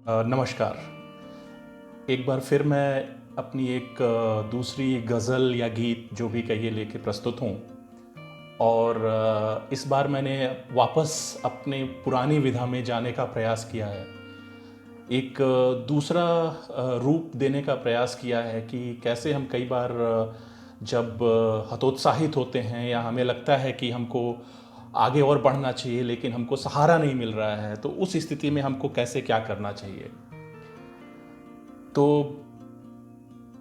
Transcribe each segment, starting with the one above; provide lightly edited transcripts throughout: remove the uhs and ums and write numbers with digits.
नमस्कार। एक बार फिर मैं अपनी एक दूसरी गज़ल या गीत जो भी कहिए लेके प्रस्तुत हूँ। और इस बार मैंने वापस अपने पुरानी विधा में जाने का प्रयास किया है। एक दूसरा रूप देने का प्रयास किया है कि कैसे हम कई बार जब हतोत्साहित होते हैं या हमें लगता है कि हमको आगे और बढ़ना चाहिए लेकिन हमको सहारा नहीं मिल रहा है, तो उस स्थिति में हमको कैसे क्या करना चाहिए। तो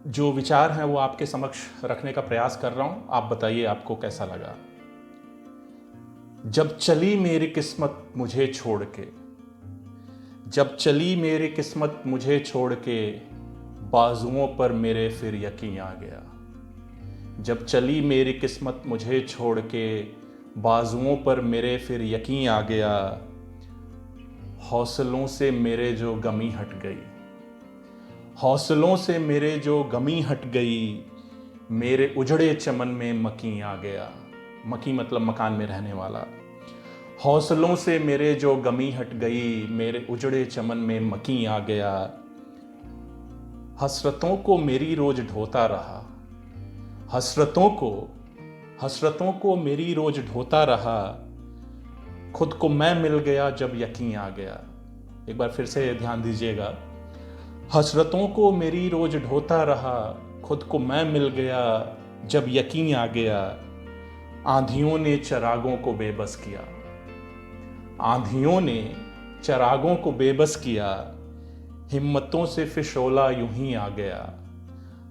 जो विचार हैं वो आपके समक्ष रखने का प्रयास कर रहा हूँ। आप बताइए आपको कैसा लगा। जब चली मेरी किस्मत मुझे छोड़ के, जब चली मेरी किस्मत मुझे छोड़ के, बाजुओं पर मेरे फिर यकीन आ गया। जब चली मेरी किस्मत मुझे छोड़ के, बाजुओं पर मेरे फिर यकीन आ गया। हौसलों से मेरे जो गमी हट गई, हौसलों से मेरे जो गमी हट गई, मेरे उजड़े चमन में मकी आ गया। मकी मतलब मकान में रहने वाला। हौसलों से मेरे जो गमी हट गई, मेरे उजड़े चमन में मकी आ गया। हसरतों को मेरी रोज ढोता रहा, हसरतों को मेरी रोज ढोता रहा। खुद को मैं मिल गया जब यकीन आ गया। एक बार फिर से ध्यान दीजिएगा। हसरतों को मेरी रोज ढोता रहा, खुद को मैं मिल गया जब यकीन आ गया। आंधियों ने चरागों को बेबस किया, आंधियों ने चरागों को बेबस किया। हिम्मतों से फिशोला यूं ही आ गया।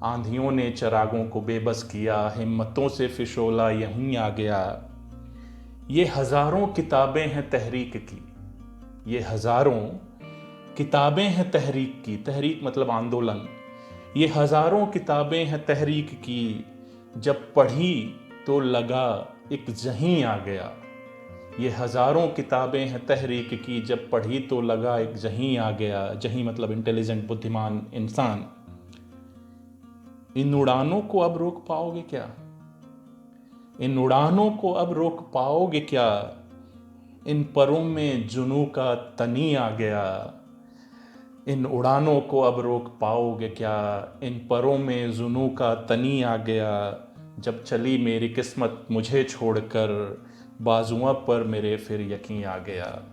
आंधियों ने चरागों को बेबस किया, हिम्मतों से फिशोला यूं ही आ गया। ये हजारों किताबें हैं तहरीक की, ये हजारों किताबें हैं तहरीक की। तहरीक मतलब आंदोलन। ये हजारों किताबें हैं तहरीक की, जब पढ़ी तो लगा एक जहीं आ गया। ये हजारों किताबें हैं तहरीक की, जब पढ़ी तो लगा एक जहीं आ गया। जहीं मतलब इंटेलिजेंट, बुद्धिमान इंसान। इन उड़ानों को अब रोक पाओगे क्या, इन उड़ानों को अब रोक पाओगे क्या। इन परों में जुनू का तनी आ गया। इन उड़ानों को अब रोक पाओगे क्या, इन परों में जुनू का तनी आ गया। जब चली मेरी किस्मत मुझे छोड़कर, बाजुओं पर मेरे फिर यकीन आ गया।